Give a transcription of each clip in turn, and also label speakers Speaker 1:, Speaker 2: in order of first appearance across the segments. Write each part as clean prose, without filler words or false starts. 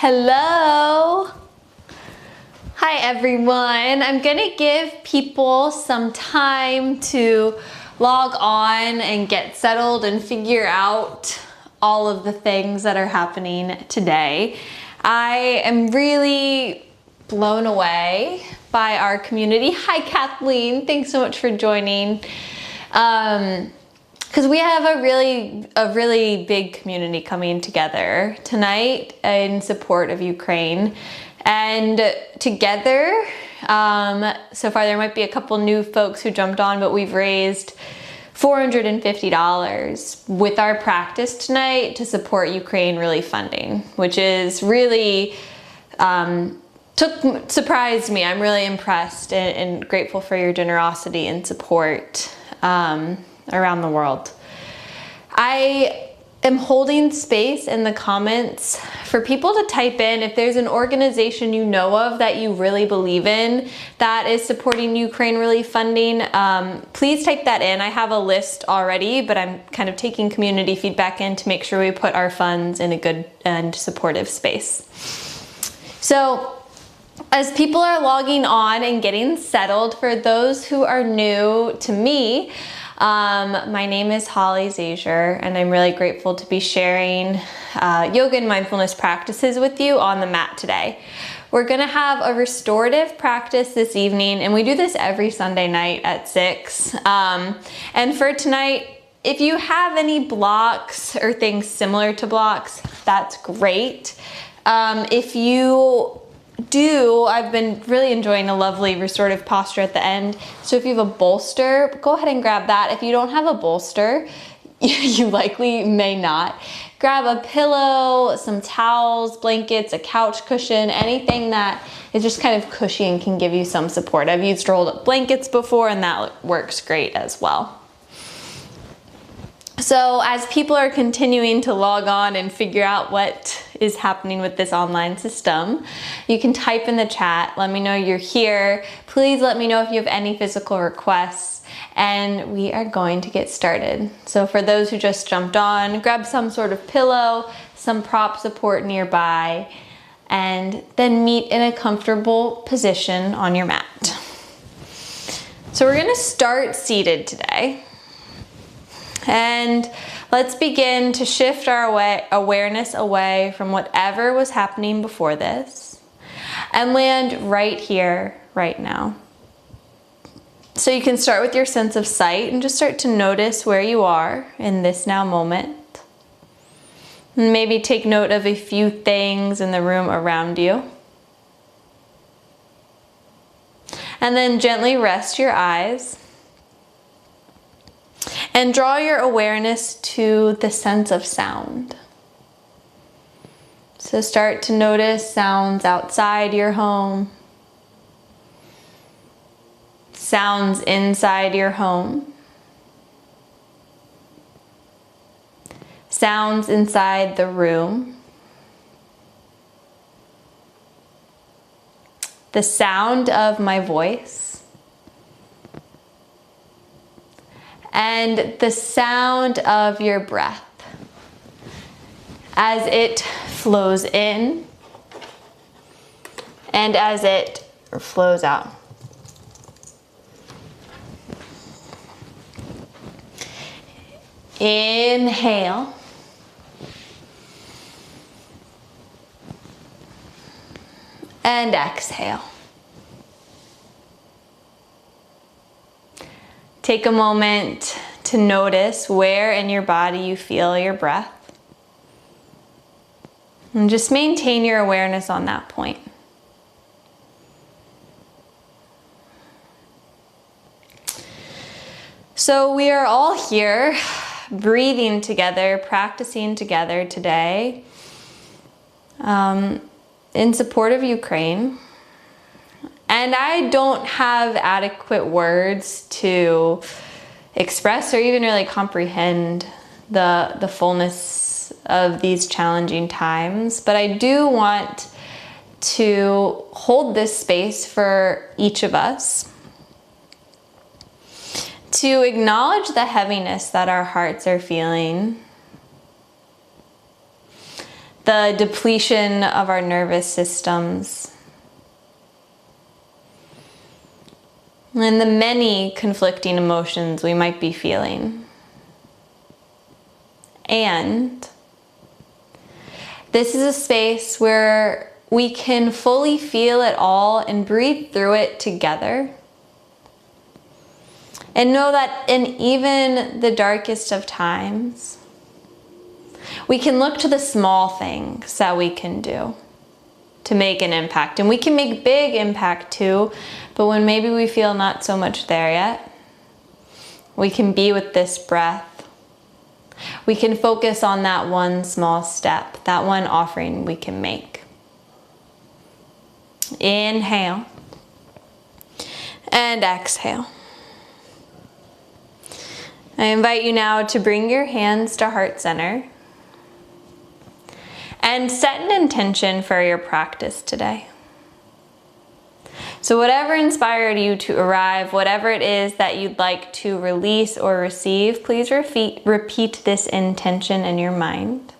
Speaker 1: Hello. Hi everyone. I'm gonna give people some time to log on and get settled and figure out all of the things that are happening today. I am really blown away by our community. Hi Kathleen, thanks so much for joining. Because we have a really big community coming together tonight in support of Ukraine. And together, so far there might be a couple new folks who jumped on, but we've raised $450 with our practice tonight to support Ukraine relief funding, which is really, surprised me. I'm really impressed and grateful for your generosity and support around the world. I am holding space in the comments for people to type in if there's an organization you know of that you really believe in that is supporting Ukraine relief funding. Please type that in. I have a list already, but I'm kind of taking community feedback in to make sure we put our funds in a good and supportive space. So as people are logging on and getting settled, for those who are new to me, my name is Holly Zazier, and I'm really grateful to be sharing yoga and mindfulness practices with you on the mat today. We're gonna have a restorative practice this evening, and we do this every Sunday night at 6. And for tonight, if you have any blocks or things similar to blocks, that's great. If you do, I've been really enjoying a lovely restorative posture at the end. So if you have a bolster, go ahead and grab that. If you don't have a bolster, you likely may not. Grab a pillow, some towels, blankets, a couch cushion, anything that is just kind of cushy and can give you some support. I've used rolled up blankets before and that works great as well. So as people are continuing to log on and figure out what is happening with this online system, you can type in the chat, let me know you're here. Please let me know if you have any physical requests, and we are going to get started. So for those who just jumped on, grab some sort of pillow, some prop support nearby, and then meet in a comfortable position on your mat. So we're gonna start seated today. And let's begin to shift our awareness away from whatever was happening before this and land right here, right now. So you can start with your sense of sight and just start to notice where you are in this now moment. And maybe take note of a few things in the room around you. And then gently rest your eyes. And draw your awareness to the sense of sound. So start to notice sounds outside your home, sounds inside your home, sounds inside the room, the sound of my voice, and the sound of your breath as it flows in and as it flows out. Inhale. And exhale. Take a moment to notice where in your body you feel your breath. And just maintain your awareness on that point. So we are all here, breathing together, practicing together today, in support of Ukraine. And I don't have adequate words to express or even really comprehend the fullness of these challenging times, but I do want to hold this space for each of us to acknowledge the heaviness that our hearts are feeling, the depletion of our nervous systems, and the many conflicting emotions we might be feeling. And this is a space where we can fully feel it all and breathe through it together. And know that in even the darkest of times, we can look to the small things that we can do to make an impact. And we can make big impact too, but when maybe we feel not so much there yet, we can be with this breath. We can focus on that one small step, that one offering we can make. Inhale and exhale. I invite you now to bring your hands to heart center and set an intention for your practice today. So whatever inspired you to arrive, whatever it is that you'd like to release or receive, please repeat this intention in your mind.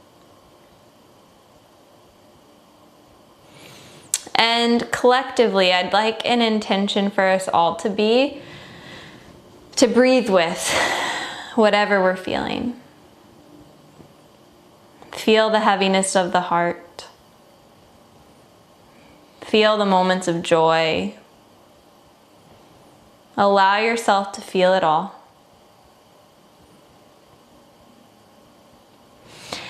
Speaker 1: And collectively, I'd like an intention for us all to be to breathe with whatever we're feeling. Feel the heaviness of the heart. Feel the moments of joy. Allow yourself to feel it all.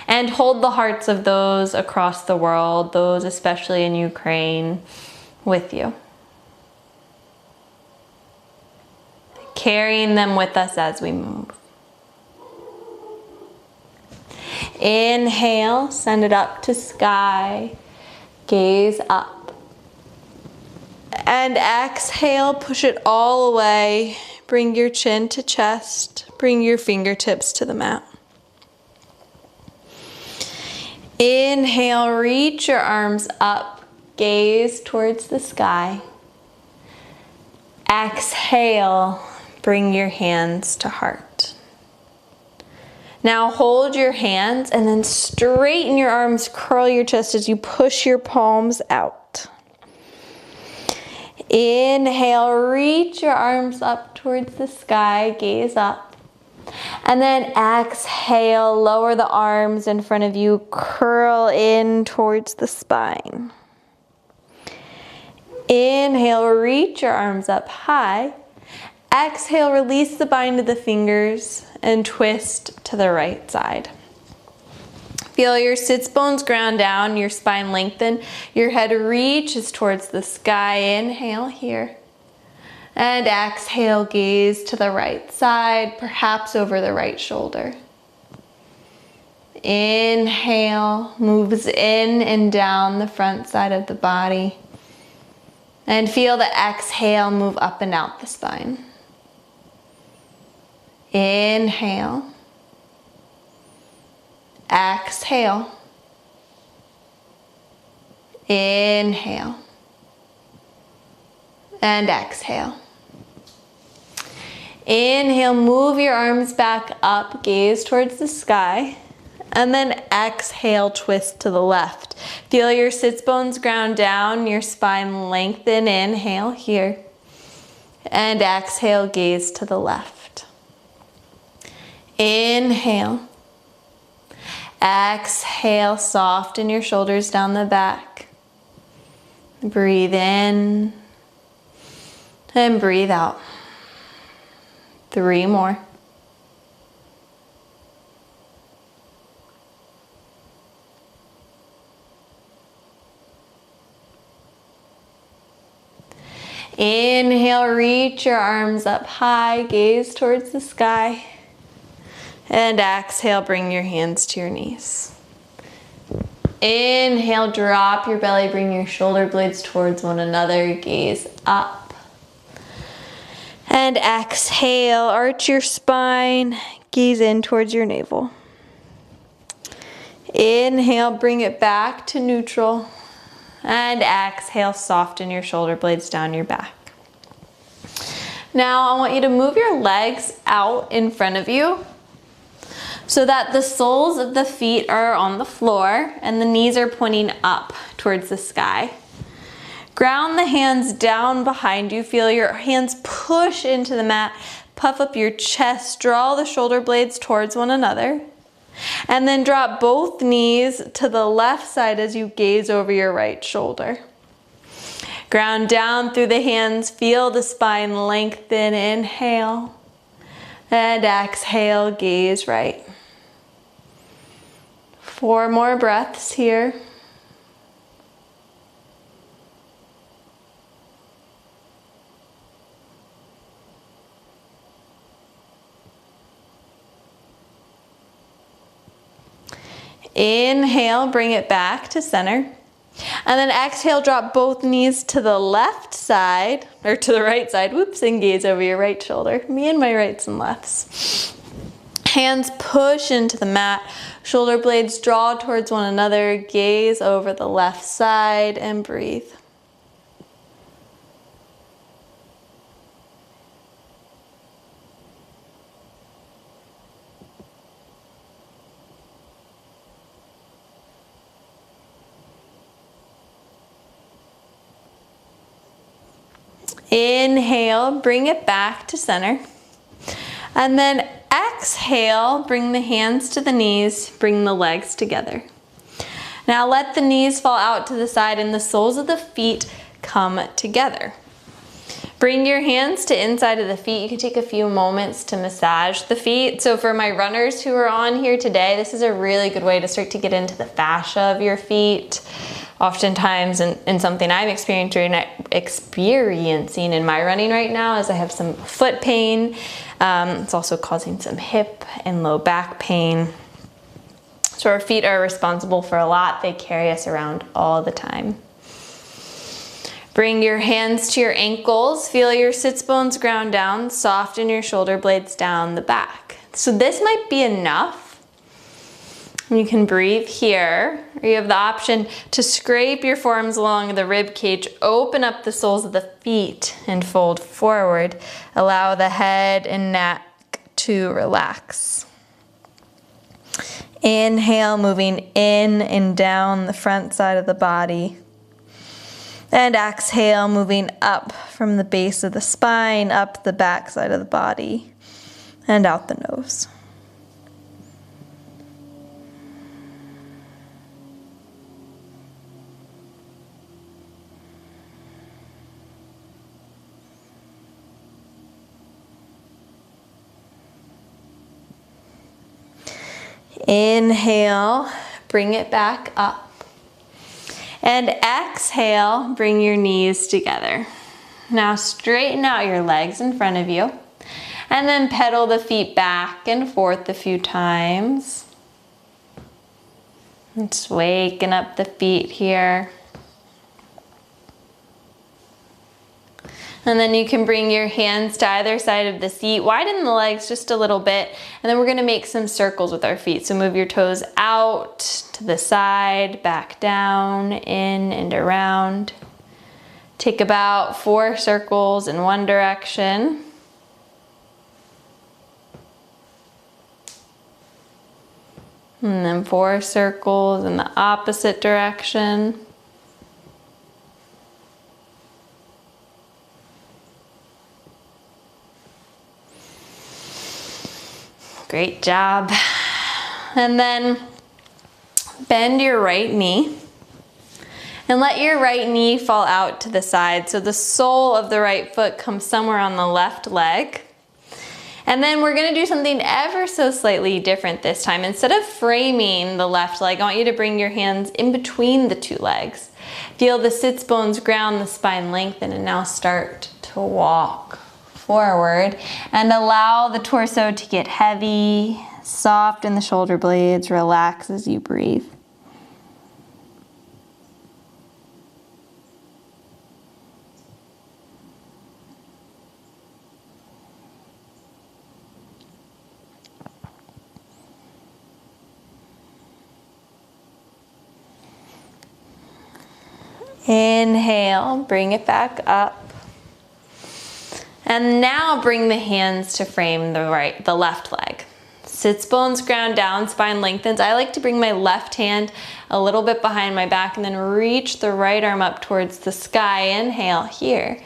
Speaker 1: And hold the hearts of those across the world, those especially in Ukraine, with you. Carrying them with us as we move. Inhale, send it up to sky. Gaze up. And exhale, push it all away. Bring your chin to chest. Bring your fingertips to the mat. Inhale, reach your arms up. Gaze towards the sky. Exhale, bring your hands to heart. Now hold your hands and then straighten your arms, curl your chest as you push your palms out. Inhale, reach your arms up towards the sky, gaze up. And then exhale, lower the arms in front of you, curl in towards the spine. Inhale, reach your arms up high. Exhale, release the bind of the fingers and twist to the right side. Feel your sits bones ground down, your spine lengthen, your head reaches towards the sky. Inhale here. And exhale, gaze to the right side, perhaps over the right shoulder. Inhale, moves in and down the front side of the body. And feel the exhale move up and out the spine. Inhale. Exhale. Inhale. And exhale. Inhale, move your arms back up, gaze towards the sky. And then exhale, twist to the left. Feel your sits bones ground down, your spine lengthen. Inhale here. And exhale, gaze to the left. Inhale. Exhale, soften your shoulders down the back. Breathe in. And breathe out. 3 more. Inhale, reach your arms up high, gaze towards the sky. And exhale, bring your hands to your knees. Inhale, drop your belly, bring your shoulder blades towards one another, gaze up. And exhale, arch your spine, gaze in towards your navel. Inhale, bring it back to neutral. And exhale, soften your shoulder blades down your back. Now I want you to move your legs out in front of you. so that the soles of the feet are on the floor and the knees are pointing up towards the sky. Ground the hands down behind you. Feel your hands push into the mat. Puff up your chest. Draw the shoulder blades towards one another. And then drop both knees to the left side as you gaze over your right shoulder. Ground down through the hands. Feel the spine lengthen. Inhale. And exhale, gaze right. 4 more breaths here. Inhale, bring it back to center. And then exhale, drop both knees to the left side, or to the right side, whoops, and gaze over your right shoulder. Me and my rights and lefts. Hands push into the mat, shoulder blades draw towards one another, gaze over the left side and breathe. Inhale, bring it back to center. And then exhale, bring the hands to the knees, bring the legs together. Now let the knees fall out to the side and the soles of the feet come together. Bring your hands to inside of the feet. You can take a few moments to massage the feet. So for my runners who are on here today, this is a really good way to start to get into the fascia of your feet. Oftentimes, and something I'm experiencing in my running right now is I have some foot pain. It's also causing some hip and low back pain. So our feet are responsible for a lot. They carry us around all the time. Bring your hands to your ankles. Feel your sits bones ground down. Soften your shoulder blades down the back. So this might be enough. You can breathe here, or you have the option to scrape your forearms along the rib cage, open up the soles of the feet and fold forward. Allow the head and neck to relax. Inhale, moving in and down the front side of the body. And exhale, moving up from the base of the spine, up the back side of the body, and out the nose. Inhale, bring it back up. And exhale, bring your knees together. Now straighten out your legs in front of you. And then pedal the feet back and forth a few times. Just waking up the feet here. And then you can bring your hands to either side of the seat. Widen the legs just a little bit. And then we're going to make some circles with our feet. So move your toes out to the side, back down, in and around. Take about 4 circles in one direction. And then 4 circles in the opposite direction. Great job. And then bend your right knee and let your right knee fall out to the side. So the sole of the right foot comes somewhere on the left leg. And then we're gonna do something ever so slightly different this time. Instead of framing the left leg, I want you to bring your hands in between the 2 legs. Feel the sits bones ground, the spine lengthen, and now start to walk forward and allow the torso to get heavy, soft in the shoulder blades, relax as you breathe. Inhale, bring it back up. And now bring the hands to frame the left leg. Sits bones ground down, spine lengthens. I like to bring my left hand a little bit behind my back and then reach the right arm up towards the sky. Inhale here.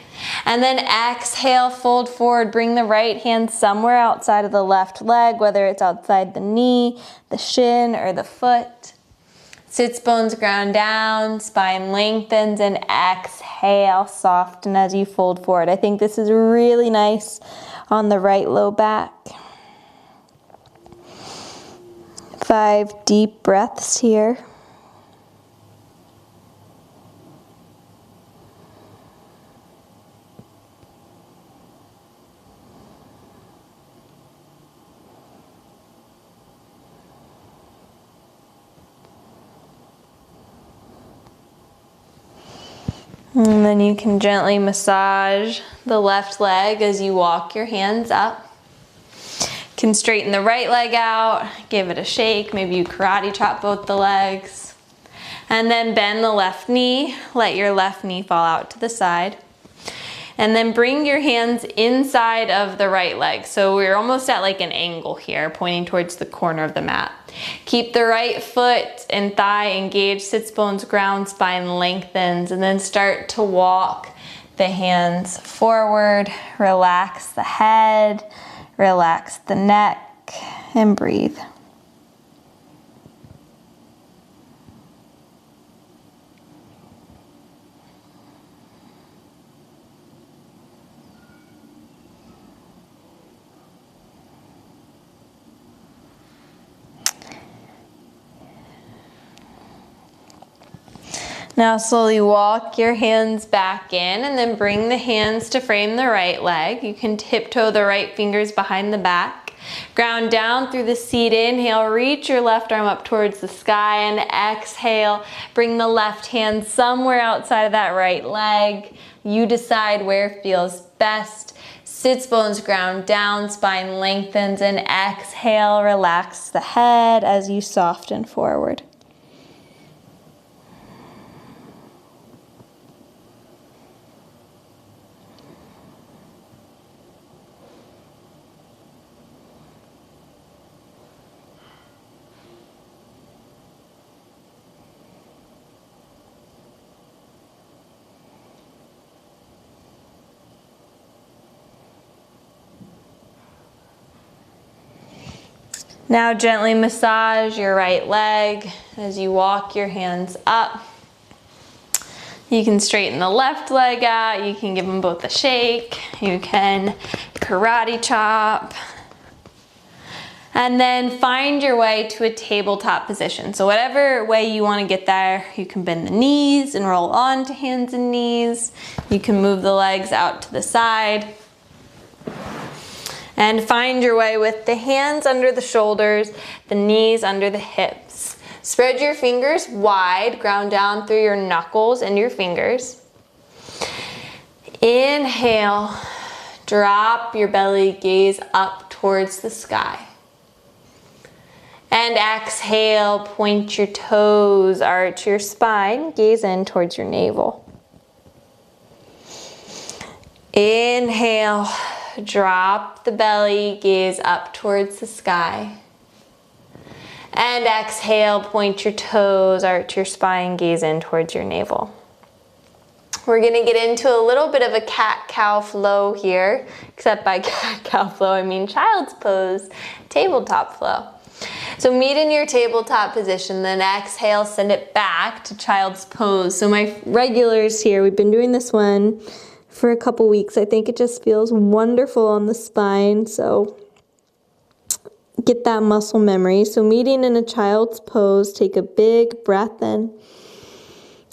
Speaker 1: And then exhale, fold forward. Bring the right hand somewhere outside of the left leg, whether it's outside the knee, the shin, or the foot. Sits bones ground down, spine lengthens, and exhale, soften as you fold forward. I think this is really nice on the right low back. 5 deep breaths here. And then you can gently massage the left leg as you walk your hands up. You can straighten the right leg out, give it a shake. Maybe you karate chop both the legs. And then bend the left knee. Let your left knee fall out to the side. And then bring your hands inside of the right leg. So we're almost at like an angle here, pointing towards the corner of the mat. Keep the right foot and thigh engaged, sits bones ground, spine lengthens, and then start to walk the hands forward. Relax the head, relax the neck, and breathe. Now slowly walk your hands back in and then bring the hands to frame the right leg. You can tiptoe the right fingers behind the back. Ground down through the seat. Inhale, reach your left arm up towards the sky, and exhale, bring the left hand somewhere outside of that right leg. You decide where feels best. Sits bones ground down, spine lengthens, and exhale, relax the head as you soften forward. Now gently massage your right leg as you walk your hands up. You can straighten the left leg out. You can give them both a shake. You can karate chop. And then find your way to a tabletop position. So whatever way you want to get there, you can bend the knees and roll onto hands and knees. You can move the legs out to the side. And find your way with the hands under the shoulders, the knees under the hips. Spread your fingers wide, ground down through your knuckles and your fingers. Inhale, drop your belly, gaze up towards the sky. And exhale, point your toes, arch your spine, gaze in towards your navel. Inhale. Drop the belly, gaze up towards the sky. And exhale, point your toes, arch your spine, gaze in towards your navel. We're gonna get into a little bit of a cat-cow flow here, except by cat-cow flow, I mean child's pose, tabletop flow. So meet in your tabletop position, then exhale, send it back to child's pose. So my regulars here, we've been doing this one for a couple weeks. I think it just feels wonderful on the spine, so get that muscle memory. So meeting in a child's pose, take a big breath in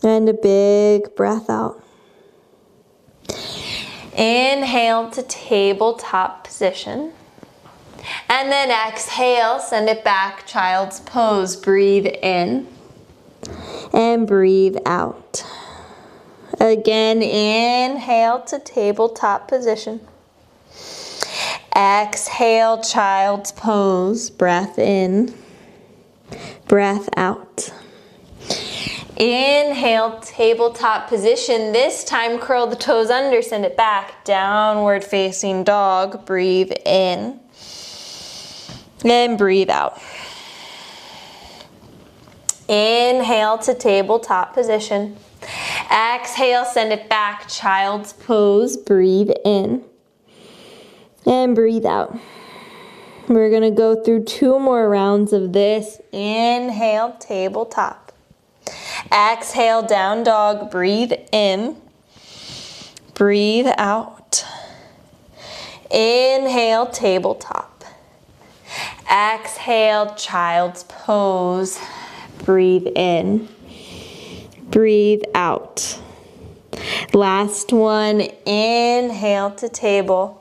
Speaker 1: and a big breath out. Inhale to tabletop position. And then exhale, send it back, child's pose. Breathe in and breathe out. Again, inhale to tabletop position. Exhale, child's pose. Breath in, breath out. Inhale, tabletop position. This time, curl the toes under, send it back. Downward facing dog. Breathe in. And breathe out. Inhale to tabletop position. Exhale, send it back, child's pose. Breathe in. And breathe out. We're gonna go through 2 more rounds of this. Inhale, tabletop. Exhale, down dog. Breathe in. Breathe out. Inhale, tabletop. Exhale, child's pose. Breathe in. Breathe out. Last one, inhale to table.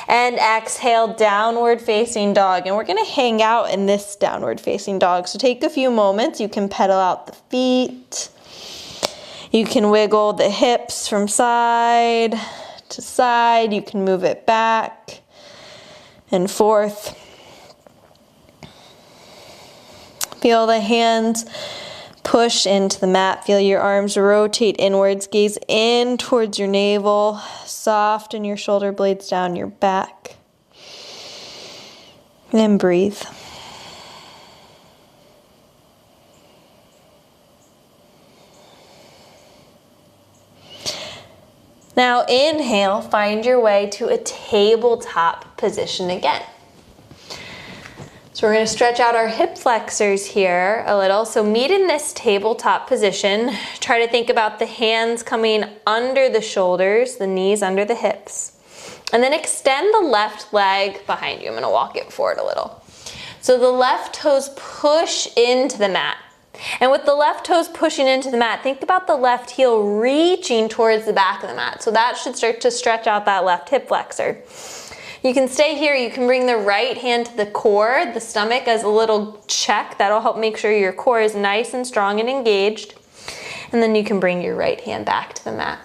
Speaker 1: And exhale, downward facing dog. And we're gonna hang out in this downward facing dog. So take a few moments. You can pedal out the feet. You can wiggle the hips from side to side. You can move it back and forth. Feel the hands push into the mat. Feel your arms rotate inwards. Gaze in towards your navel. Soften your shoulder blades down your back. And breathe. Now inhale, find your way to a tabletop position again. So we're going to stretch out our hip flexors here a little. So meet in this tabletop position. Try to think about the hands coming under the shoulders, the knees under the hips. And then extend the left leg behind you. I'm going to walk it forward a little. So the left toes push into the mat. And with the left toes pushing into the mat, think about the left heel reaching towards the back of the mat. So that should start to stretch out that left hip flexor. You can stay here. You can bring the right hand to the core, the stomach as a little check. That'll help make sure your core is nice and strong and engaged. And then you can bring your right hand back to the mat.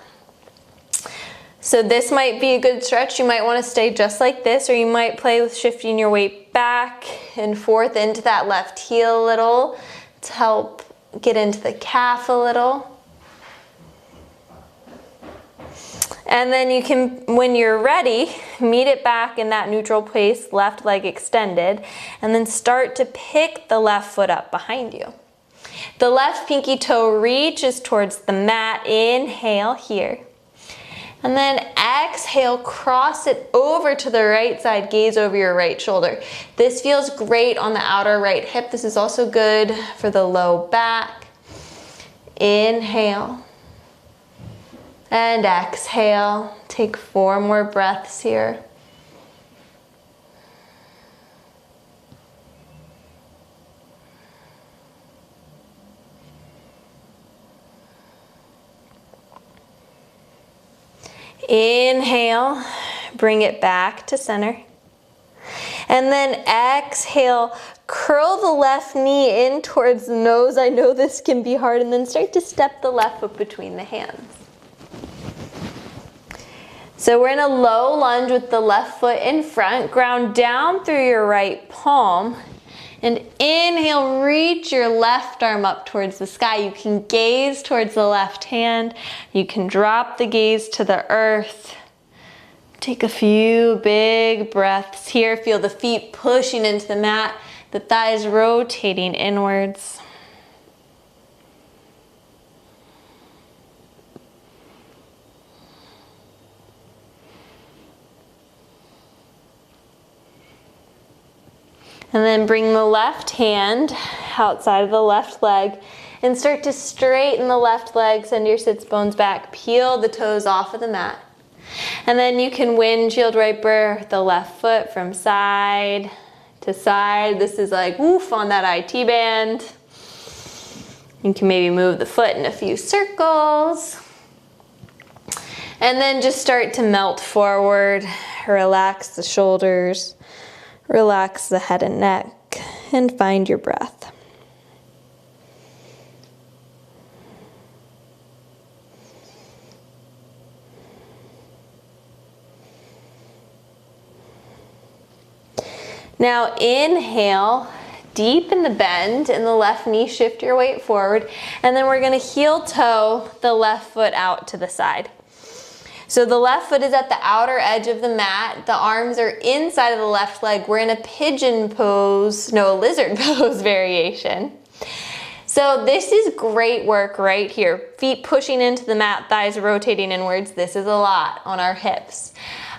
Speaker 1: So this might be a good stretch. You might want to stay just like this, or you might play with shifting your weight back and forth into that left heel a little to help get into the calf a little. And then you can, when you're ready, meet it back in that neutral place, left leg extended, and then start to pick the left foot up behind you. The left pinky toe reaches towards the mat. Inhale here. And then exhale, cross it over to the right side, gaze over your right shoulder. This feels great on the outer right hip. This is also good for the low back. Inhale. And exhale. Take 4 more breaths here. Inhale, bring it back to center. And then exhale, curl the left knee in towards the nose. I know this can be hard. And then start to step the left foot between the hands. So we're in a low lunge with the left foot in front. Ground down through your right palm. And inhale, reach your left arm up towards the sky. You can gaze towards the left hand. You can drop the gaze to the earth. Take a few big breaths here. Feel the feet pushing into the mat, the thighs rotating inwards. And then bring the left hand outside of the left leg and start to straighten the left leg, send your sits bones back, peel the toes off of the mat. And then you can windshield wiper the left foot from side to side. This is like woof on that IT band. You can maybe move the foot in a few circles. And then just start to melt forward, relax the shoulders. Relax the head and neck and find your breath. Now inhale, deepen the bend in the left knee, shift your weight forward, and then we're going to heel toe the left foot out to the side. So the left foot is at the outer edge of the mat. The arms are inside of the left leg. We're in a pigeon pose, no, a lizard pose variation. So this is great work right here. Feet pushing into the mat, thighs rotating inwards. This is a lot on our hips.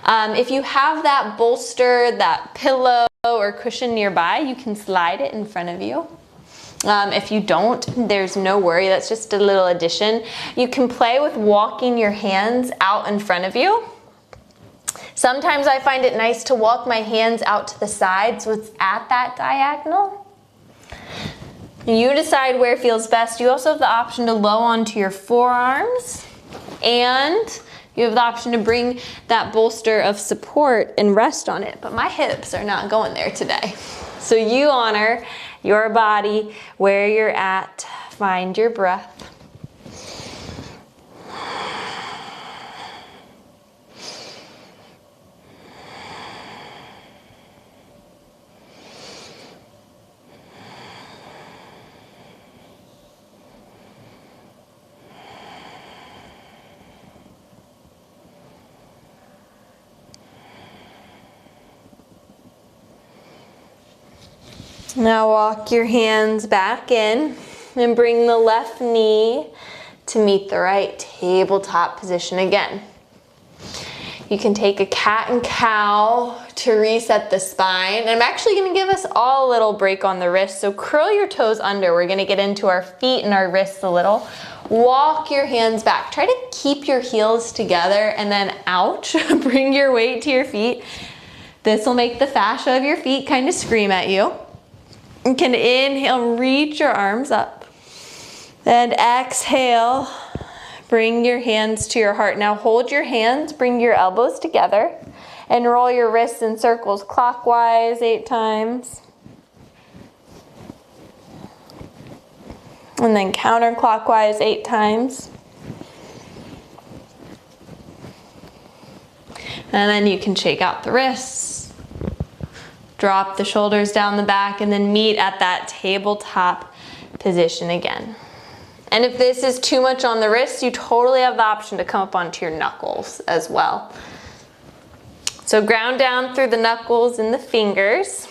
Speaker 1: If you have that bolster, that pillow or cushion nearby, you can slide it in front of you. If you don't, there's no worry. That's just a little addition. You can play with walking your hands out in front of you. Sometimes I find it nice to walk my hands out to the side so it's at that diagonal. You decide where feels best. You also have the option to low onto your forearms, and you have the option to bring that bolster of support and rest on it, but my hips are not going there today. So you honor your body, where you're at, find your breath. Now walk your hands back in and bring the left knee to meet the right, tabletop position again. You can take a cat and cow to reset the spine. And I'm actually gonna give us all a little break on the wrist, so curl your toes under. We're gonna get into our feet and our wrists a little. Walk your hands back. Try to keep your heels together and then ouch, bring your weight to your feet. This will make the fascia of your feet kind of scream at you. You can inhale, reach your arms up. Then exhale, bring your hands to your heart. Now hold your hands, bring your elbows together, and roll your wrists in circles clockwise 8 times. And then counterclockwise 8 times. And then you can shake out the wrists. Drop the shoulders down the back and then meet at that tabletop position again. And if this is too much on the wrists, you totally have the option to come up onto your knuckles as well. So ground down through the knuckles and the fingers,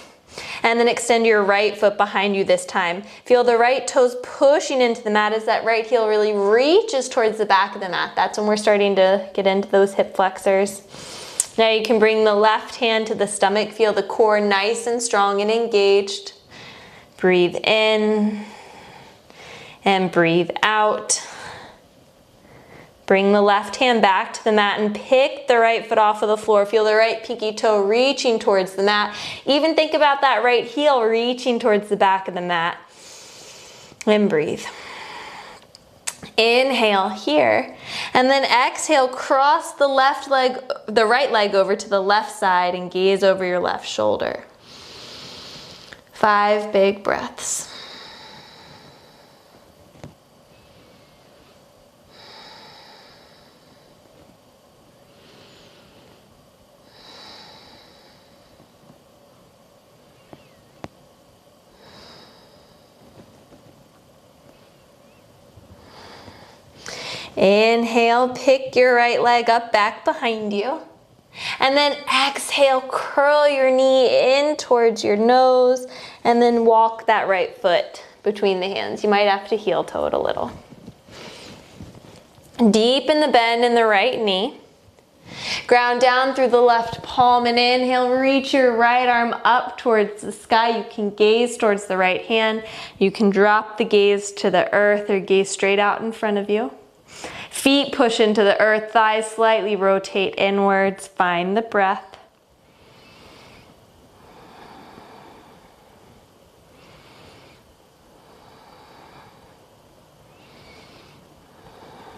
Speaker 1: and then extend your right foot behind you this time. Feel the right toes pushing into the mat as that right heel really reaches towards the back of the mat. That's when we're starting to get into those hip flexors. Now you can bring the left hand to the stomach. Feel the core nice and strong and engaged. Breathe in and breathe out. Bring the left hand back to the mat and pick the right foot off of the floor. Feel the right pinky toe reaching towards the mat. Even think about that right heel reaching towards the back of the mat. And breathe. Inhale here, and then exhale, cross the right leg over to the left side and gaze over your left shoulder. 5 big breaths. Inhale, pick your right leg up back behind you. And then exhale, curl your knee in towards your nose, and then walk that right foot between the hands. You might have to heel toe it a little. Deepen the bend in the right knee. Ground down through the left palm and inhale, reach your right arm up towards the sky. You can gaze towards the right hand. You can drop the gaze to the earth or gaze straight out in front of you. Feet push into the earth, thighs slightly rotate inwards. Find the breath.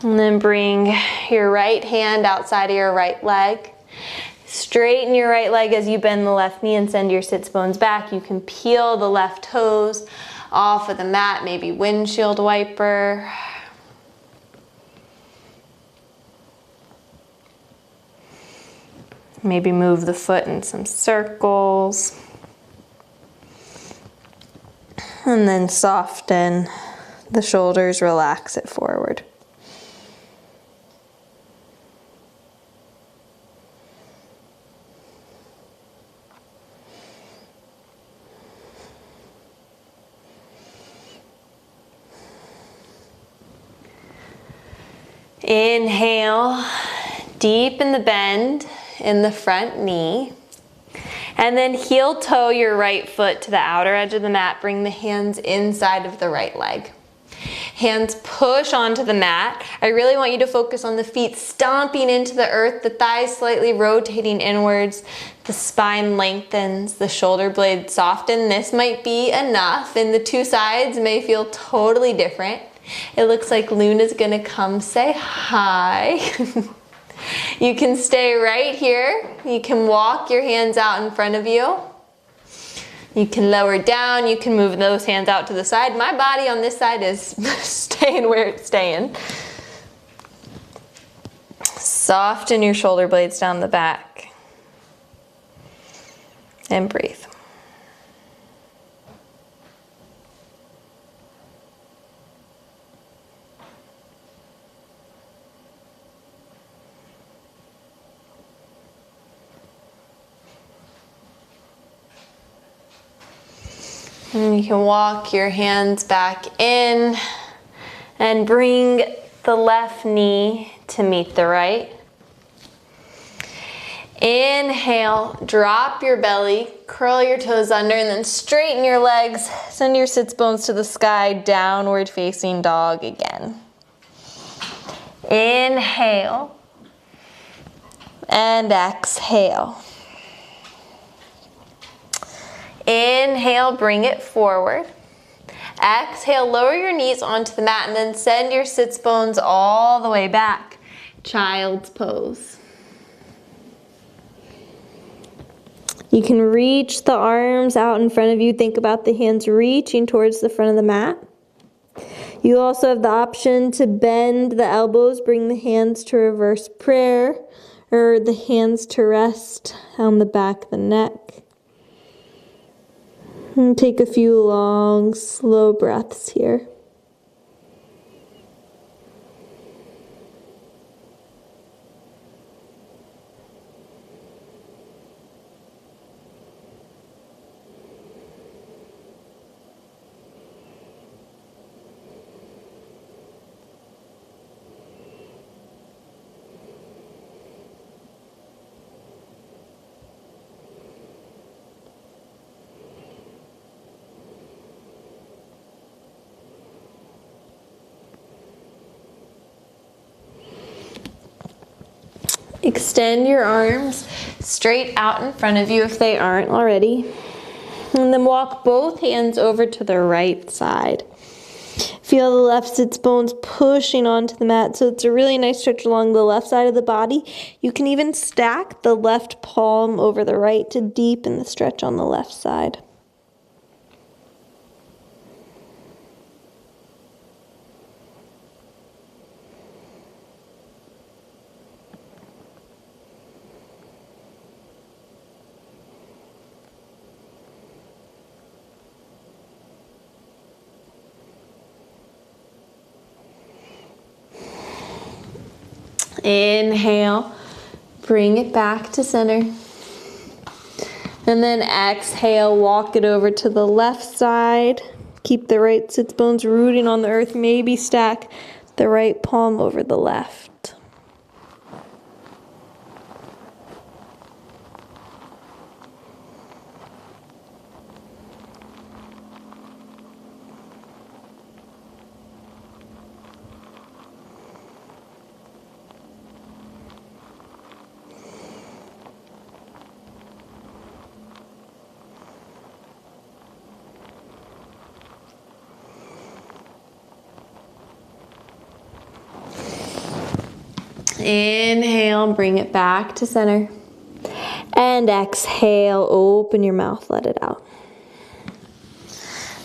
Speaker 1: And then bring your right hand outside of your right leg. Straighten your right leg as you bend the left knee and send your sits bones back. You can peel the left toes off of the mat, maybe windshield wiper. Maybe move the foot in some circles. And then soften the shoulders, relax it forward. Inhale, deepen the bend in the front knee. And then heel toe your right foot to the outer edge of the mat. Bring the hands inside of the right leg. Hands push onto the mat. I really want you to focus on the feet stomping into the earth, the thighs slightly rotating inwards, the spine lengthens, the shoulder blades soften. This might be enough, and the two sides may feel totally different. It looks like Luna's gonna come say hi. You can stay right here. You can walk your hands out in front of you. You can lower down, you can move those hands out to the side. My body on this side is staying where it's staying. Soften your shoulder blades down the back. And breathe. And you can walk your hands back in and bring the left knee to meet the right. Inhale, drop your belly, curl your toes under, and then straighten your legs. Send your sits bones to the sky, downward facing dog again. Inhale and exhale. Inhale, bring it forward. Exhale, lower your knees onto the mat and then send your sits bones all the way back. Child's pose. You can reach the arms out in front of you. Think about the hands reaching towards the front of the mat. You also have the option to bend the elbows, bring the hands to reverse prayer, or the hands to rest on the back of the neck. And take a few long, slow breaths here. Extend your arms straight out in front of you if they aren't already. And then walk both hands over to the right side. Feel the left sits bones pushing onto the mat, so it's a really nice stretch along the left side of the body. You can even stack the left palm over the right to deepen the stretch on the left side. Inhale, bring it back to center. And then exhale, walk it over to the left side. Keep the right sits bones rooting on the earth. Maybe stack the right palm over the left. Inhale, bring it back to center. And exhale, open your mouth, let it out.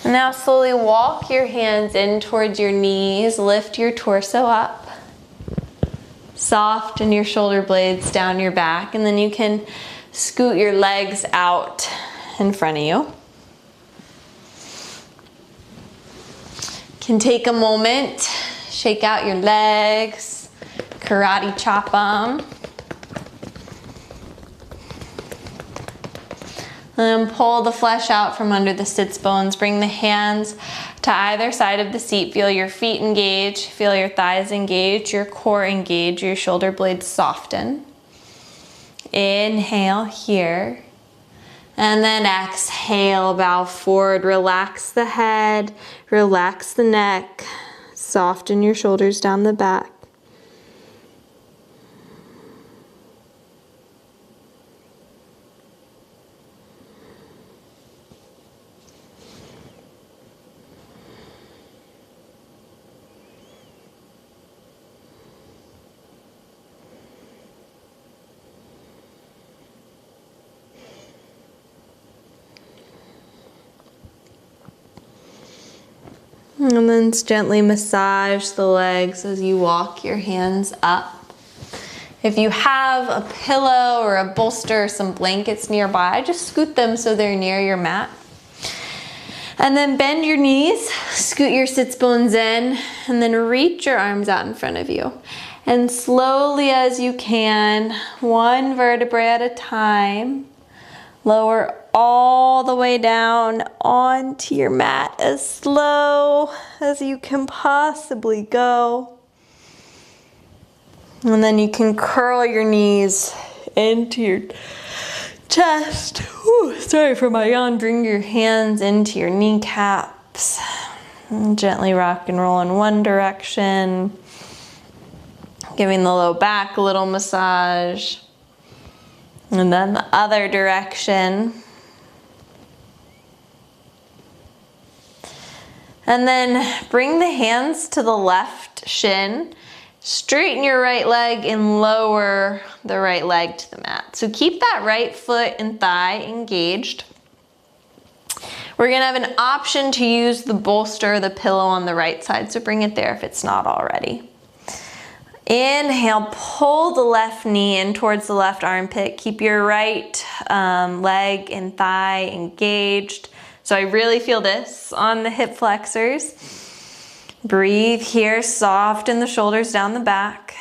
Speaker 1: And now slowly walk your hands in towards your knees, lift your torso up. Soften your shoulder blades down your back, and then you can scoot your legs out in front of you. Can take a moment, shake out your legs. Karate chop them. And then pull the flesh out from under the sits bones. Bring the hands to either side of the seat. Feel your feet engage, feel your thighs engage, your core engage, your shoulder blades soften. Inhale here. And then exhale, bow forward. Relax the head, relax the neck, soften your shoulders down the back. And then gently massage the legs as you walk your hands up. If you have a pillow or a bolster or some blankets nearby, just scoot them so they're near your mat. And then bend your knees, scoot your sits bones in, and then reach your arms out in front of you. And slowly as you can, one vertebrae at a time, lower all the way down onto your mat as slow as you can possibly go. And then you can curl your knees into your chest. Ooh, sorry for my yawn. Bring your hands into your kneecaps. And gently rock and roll in one direction. Giving the low back a little massage. And then the other direction. And then bring the hands to the left shin. Straighten your right leg and lower the right leg to the mat. So keep that right foot and thigh engaged. We're gonna have an option to use the bolster or the pillow on the right side, so bring it there if it's not already. Inhale, pull the left knee in towards the left armpit. Keep your right leg and thigh engaged. So I really feel this on the hip flexors. Breathe here, soften the shoulders down the back.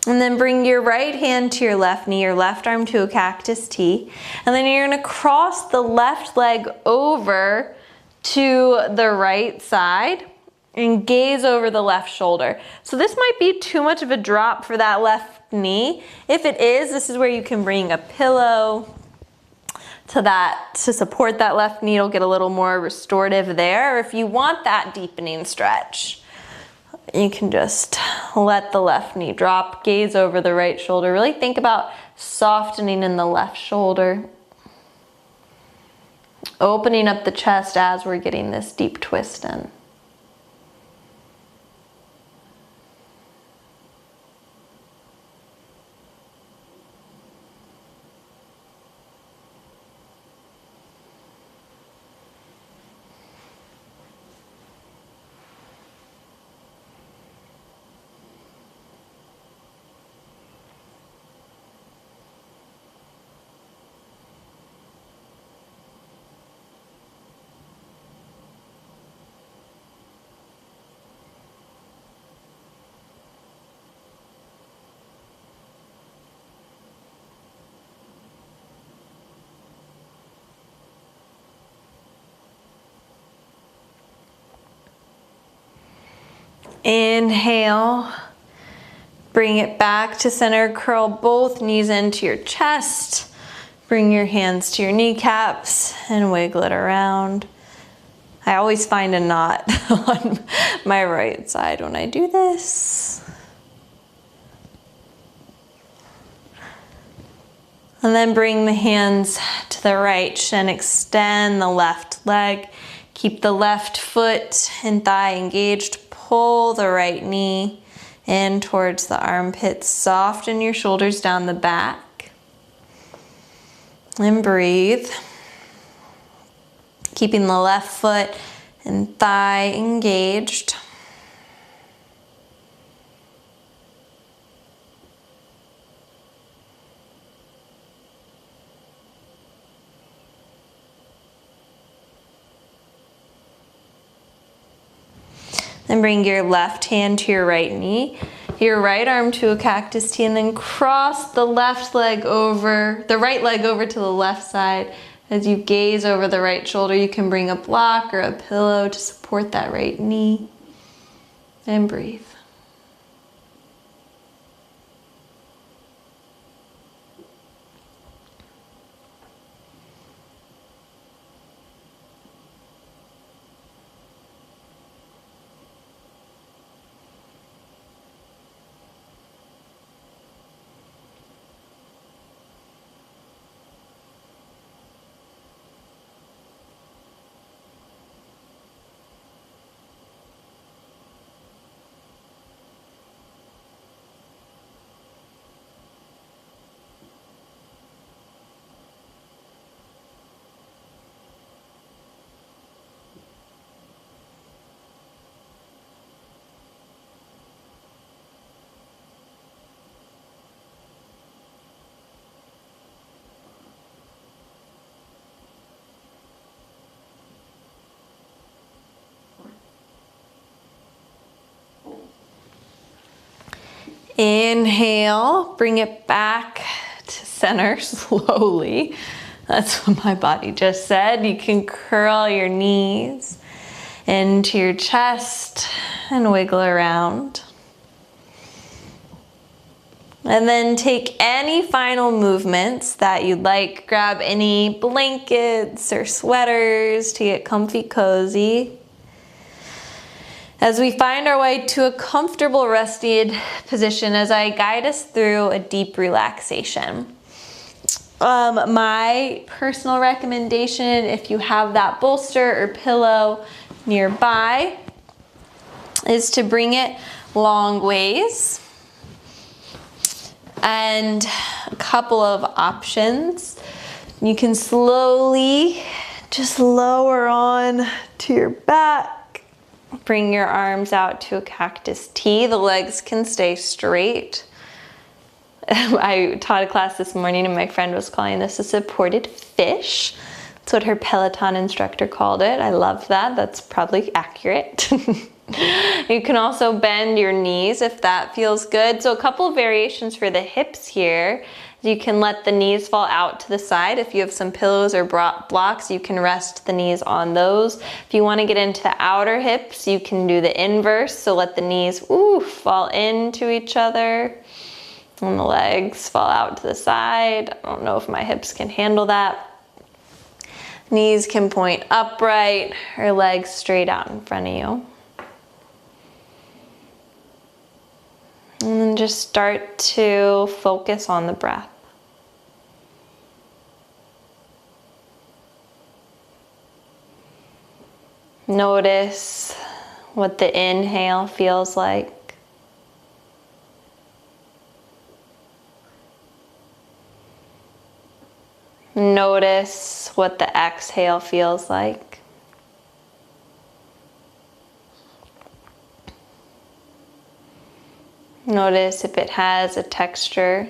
Speaker 1: And then bring your right hand to your left knee, your left arm to a cactus T. And then you're gonna cross the left leg over to the right side and gaze over the left shoulder. So this might be too much of a drop for that left knee. If it is, this is where you can bring a pillow to support that left knee. It'll get a little more restorative there. Or if you want that deepening stretch, you can just let the left knee drop, gaze over the right shoulder. Really think about softening in the left shoulder. Opening up the chest as we're getting this deep twist in. Inhale, bring it back to center, curl both knees into your chest. Bring your hands to your kneecaps and wiggle it around. I always find a knot on my right side when I do this. And then bring the hands to the right shin, extend the left leg. Keep the left foot and thigh engaged. Pull the right knee in towards the armpits. Soften your shoulders down the back. And breathe. Keeping the left foot and thigh engaged. Then bring your left hand to your right knee, your right arm to a cactus T, and then cross the left leg over, the right leg over to the left side. As you gaze over the right shoulder, you can bring a block or a pillow to support that right knee. And breathe. Inhale, bring it back to center slowly. That's what my body just said. You can curl your knees into your chest and wiggle around. And then take any final movements that you'd like. Grab any blankets or sweaters to get comfy cozy. As we find our way to a comfortable rested position, as I guide us through a deep relaxation. My personal recommendation, if you have that bolster or pillow nearby, is to bring it long ways. And a couple of options. You can slowly just lower on to your back. Bring your arms out to a cactus T. The legs can stay straight. I taught a class this morning and my friend was calling this a supported fish. That's what her Peloton instructor called it. I love that. That's probably accurate. You can also bend your knees if that feels good. So a couple of variations for the hips here. You can let the knees fall out to the side. If you have some pillows or blocks, you can rest the knees on those. If you want to get into outer hips, you can do the inverse. So let the knees fall into each other and the legs fall out to the side. I don't know if my hips can handle that. Knees can point upright or legs straight out in front of you. And then just start to focus on the breath. Notice what the inhale feels like. Notice what the exhale feels like. Notice if it has a texture.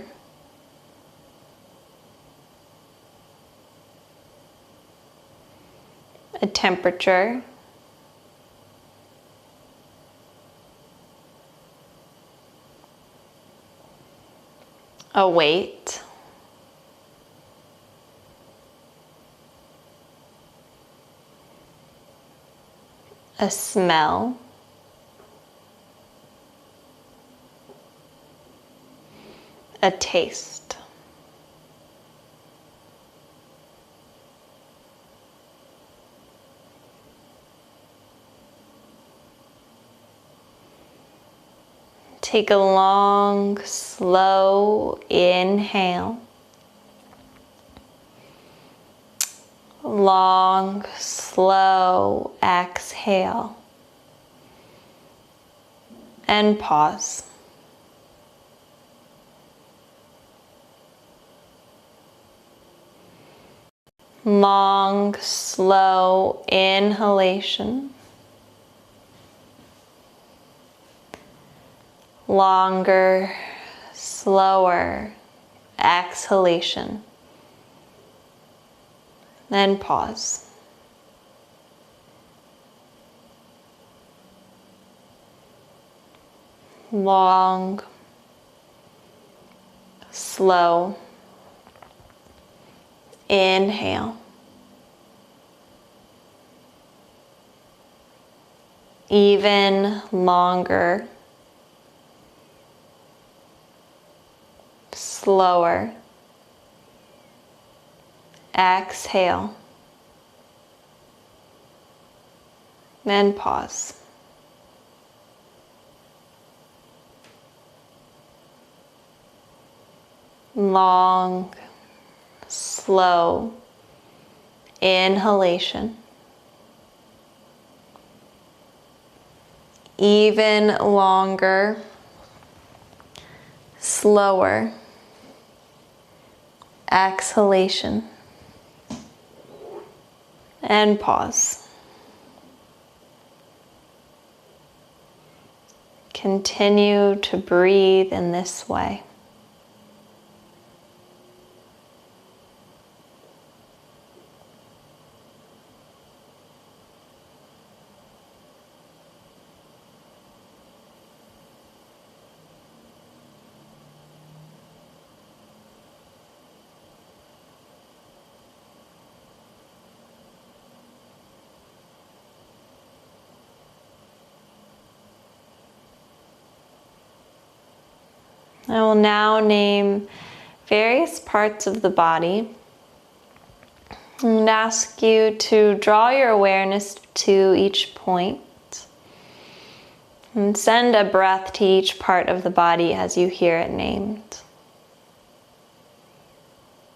Speaker 1: A temperature. A weight. A smell. A taste. Take a long, slow inhale. Long, slow exhale. And pause. Long, slow inhalation. Longer, slower exhalation. Then pause. long, slow inhale. Even longer, slower exhale. Then pause. Long, slow inhalation. Even longer, slower exhalation. And pause. Continue to breathe in this way. I will now name various parts of the body and ask you to draw your awareness to each point and send a breath to each part of the body as you hear it named.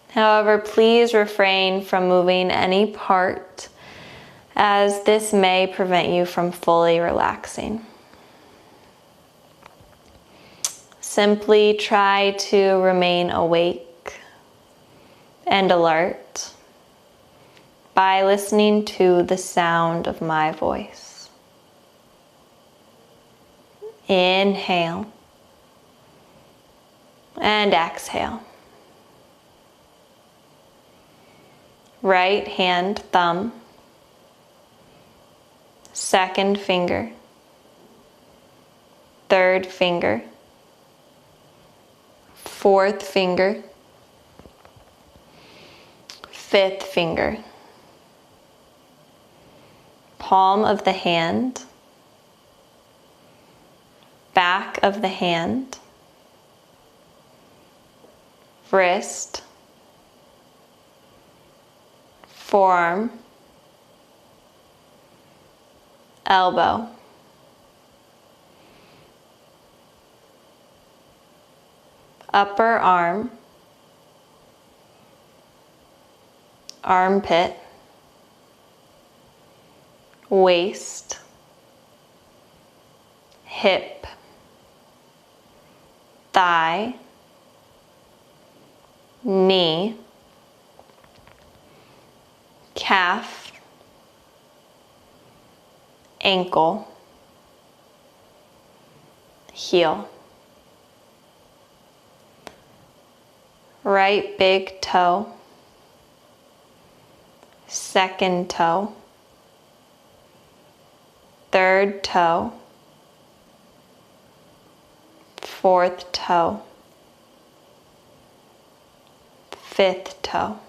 Speaker 1: However, please refrain from moving any part, as this may prevent you from fully relaxing. Simply try to remain awake and alert by listening to the sound of my voice. Inhale and exhale. Right hand thumb, second finger, third finger, fourth finger, fifth finger, palm of the hand, back of the hand, wrist, forearm, elbow, upper arm, armpit, waist, hip, thigh, knee, calf, ankle, heel. Right big toe, second toe, third toe, fourth toe, fifth toe.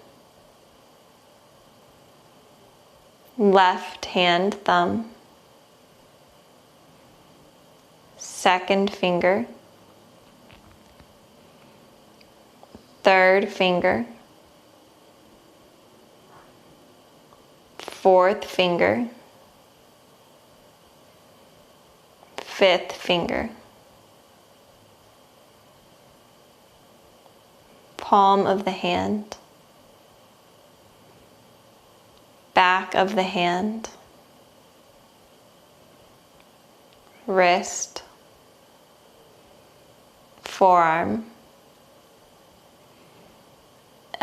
Speaker 1: Left hand thumb, second finger, third finger, fourth finger, fifth finger, palm of the hand, back of the hand, wrist, forearm,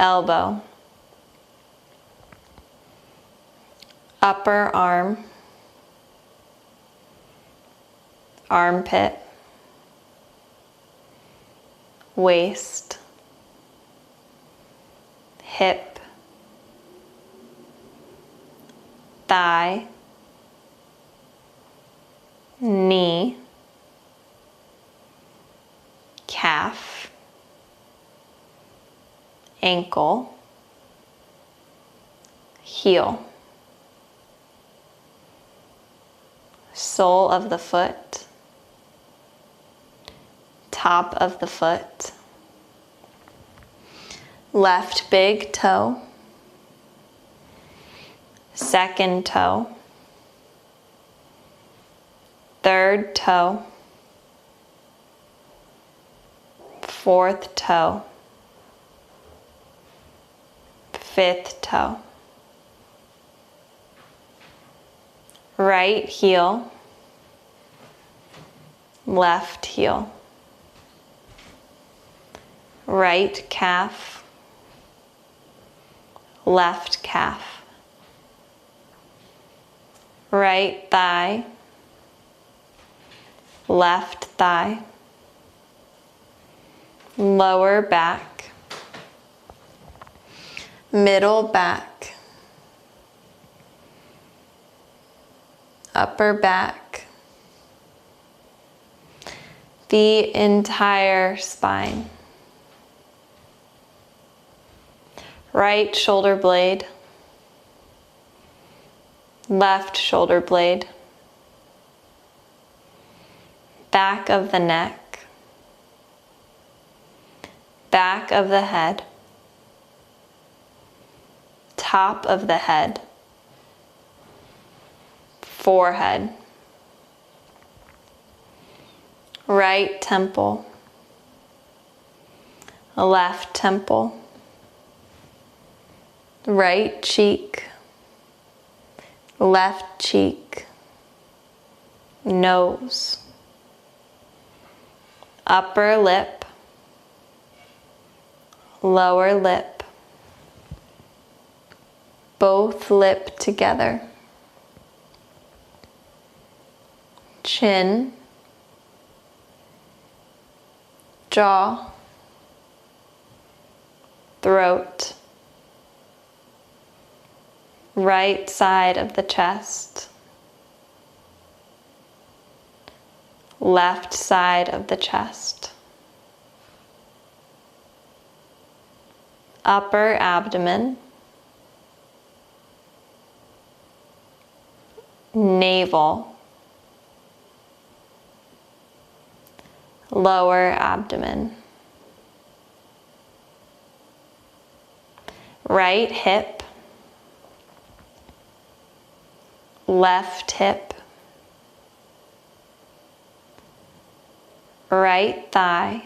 Speaker 1: elbow, upper arm, armpit, waist, hip, thigh, knee, calf, ankle, heel, sole of the foot, top of the foot, left big toe, second toe, third toe, fourth toe, fifth toe, right heel, left heel, right calf, left calf, right thigh, left thigh, lower back, middle back, upper back, the entire spine. Right shoulder blade, left shoulder blade, back of the neck, back of the head, top of the head, forehead, right temple, left temple, right cheek, left cheek, nose, upper lip, lower lip, both lip together, chin, jaw, throat, right side of the chest, left side of the chest, upper abdomen, navel, lower abdomen, right hip, left hip, right thigh,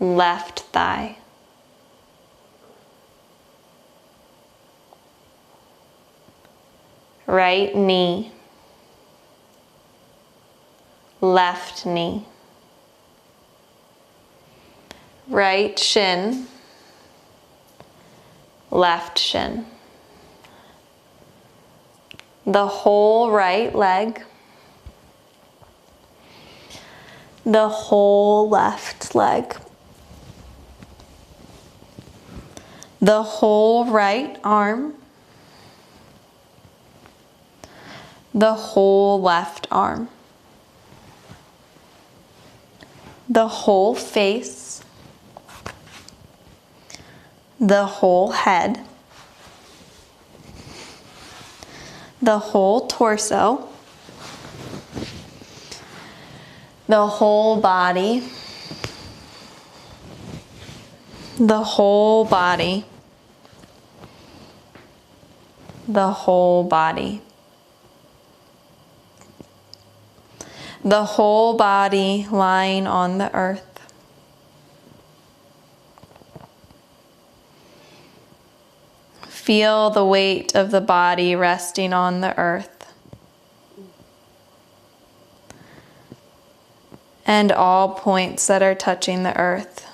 Speaker 1: left thigh, right knee, left knee, right shin, left shin, the whole right leg, the whole left leg, the whole right arm, the whole left arm, the whole face, the whole head, the whole torso, the whole body, the whole body, the whole body, the whole body lying on the earth. Feel the weight of the body resting on the earth. And all points that are touching the earth.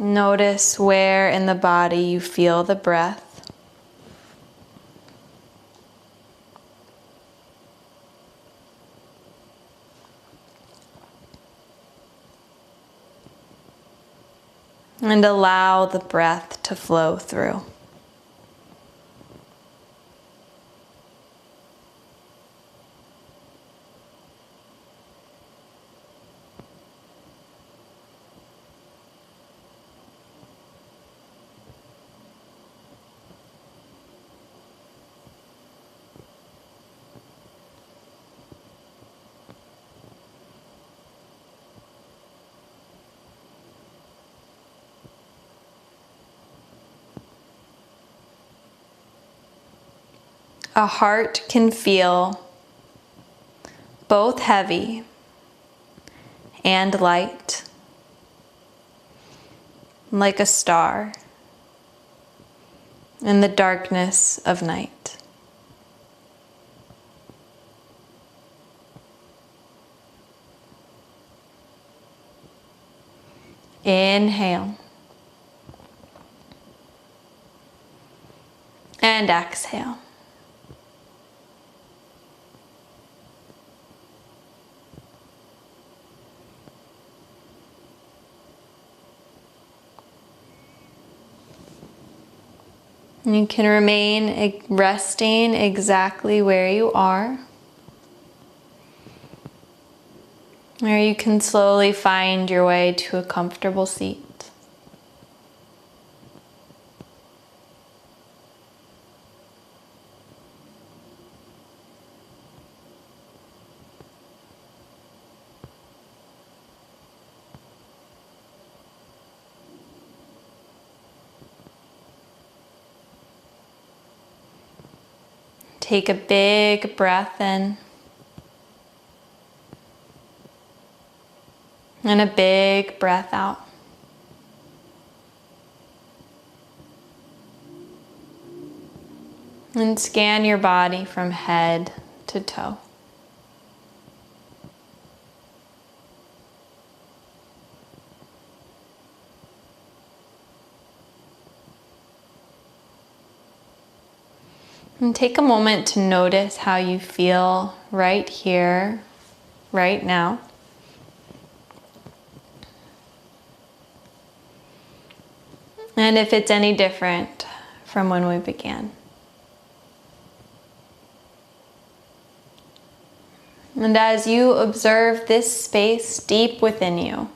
Speaker 1: Notice where in the body you feel the breath. And allow the breath to flow through. A heart can feel both heavy and light, like a star in the darkness of night. Inhale and exhale. You can remain resting exactly where you are, or you can slowly find your way to a comfortable seat. Take a big breath in and a big breath out. And scan your body from head to toe. And take a moment to notice how you feel right here, right now. And if it's any different from when we began. And as you observe this space deep within you,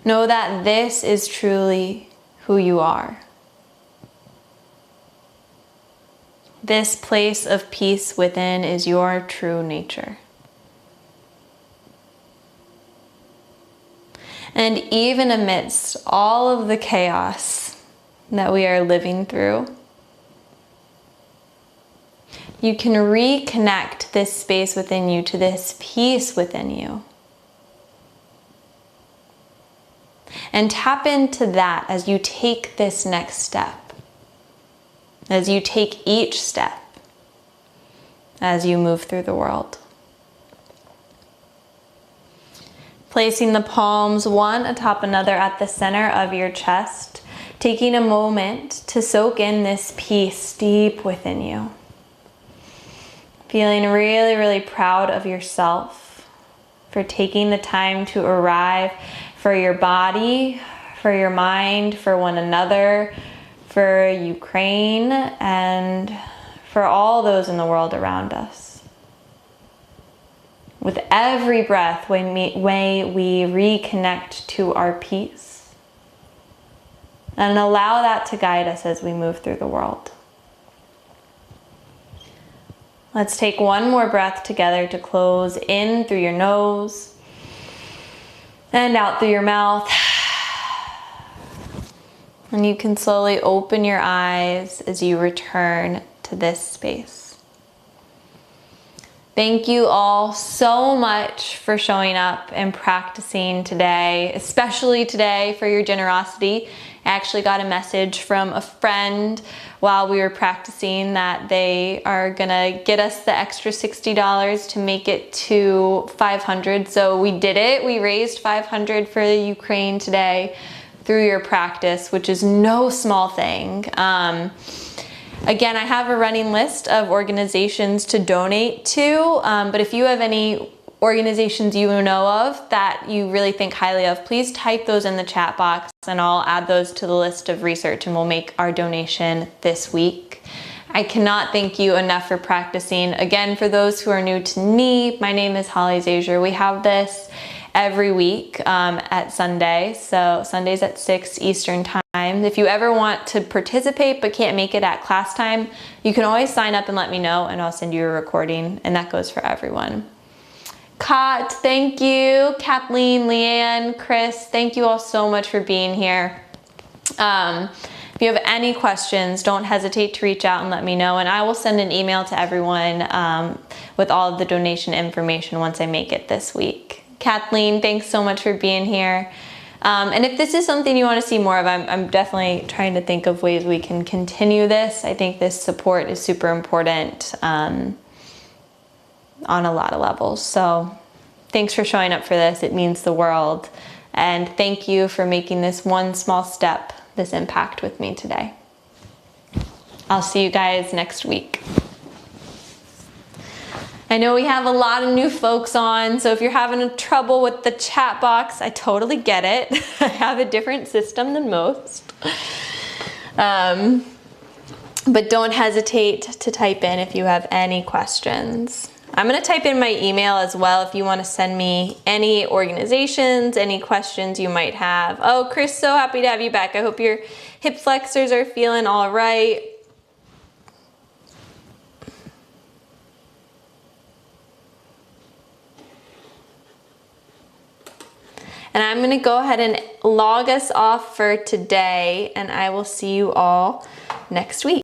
Speaker 1: know that this is truly who you are. This place of peace within is your true nature. And even amidst all of the chaos that we are living through, you can reconnect this space within you to this peace within you. And tap into that as you take this next step. As you take each step, as you move through the world. Placing the palms one atop another at the center of your chest, taking a moment to soak in this peace deep within you. Feeling really, really proud of yourself for taking the time to arrive for your body, for your mind, for one another, for Ukraine, and for all those in the world around us. With every breath, may we reconnect to our peace and allow that to guide us as we move through the world. Let's take one more breath together to close in through your nose and out through your mouth. And you can slowly open your eyes as you return to this space. Thank you all so much for showing up and practicing today, especially today for your generosity. I actually got a message from a friend while we were practicing that they are gonna get us the extra $60 to make it to 500. So we did it. We raised 500 for the Ukraine today through your practice, which is no small thing. Again, I have a running list of organizations to donate to, but if you have any organizations you know of that you really think highly of, please type those in the chat box and I'll add those to the list of research and we'll make our donation this week. I cannot thank you enough for practicing. Again, for those who are new to me, my name is Holly Zazier. We have this every week at Sunday, so Sundays at 6 Eastern time. If you ever want to participate but can't make it at class time, you can always sign up and let me know and I'll send you a recording, and that goes for everyone. Kat, thank you. Kathleen, Leanne, Chris, thank you all so much for being here. If you have any questions, don't hesitate to reach out and let me know, and I will send an email to everyone with all of the donation information once I make it this week. Kathleen, thanks so much for being here. And if this is something you want to see more of, I'm definitely trying to think of ways we can continue this. I think this support is super important on a lot of levels. So thanks for showing up for this. It means the world. And thank you for making this one small step, this impact with me today. I'll see you guys next week. I know we have a lot of new folks on, so if you're having trouble with the chat box, I totally get it. I have a different system than most. But don't hesitate to type in if you have any questions. I'm gonna type in my email as well if you wanna send me any organizations, any questions you might have. Oh, Chris, so happy to have you back. I hope your hip flexors are feeling all right. And I'm gonna go ahead and log us off for today, and I will see you all next week.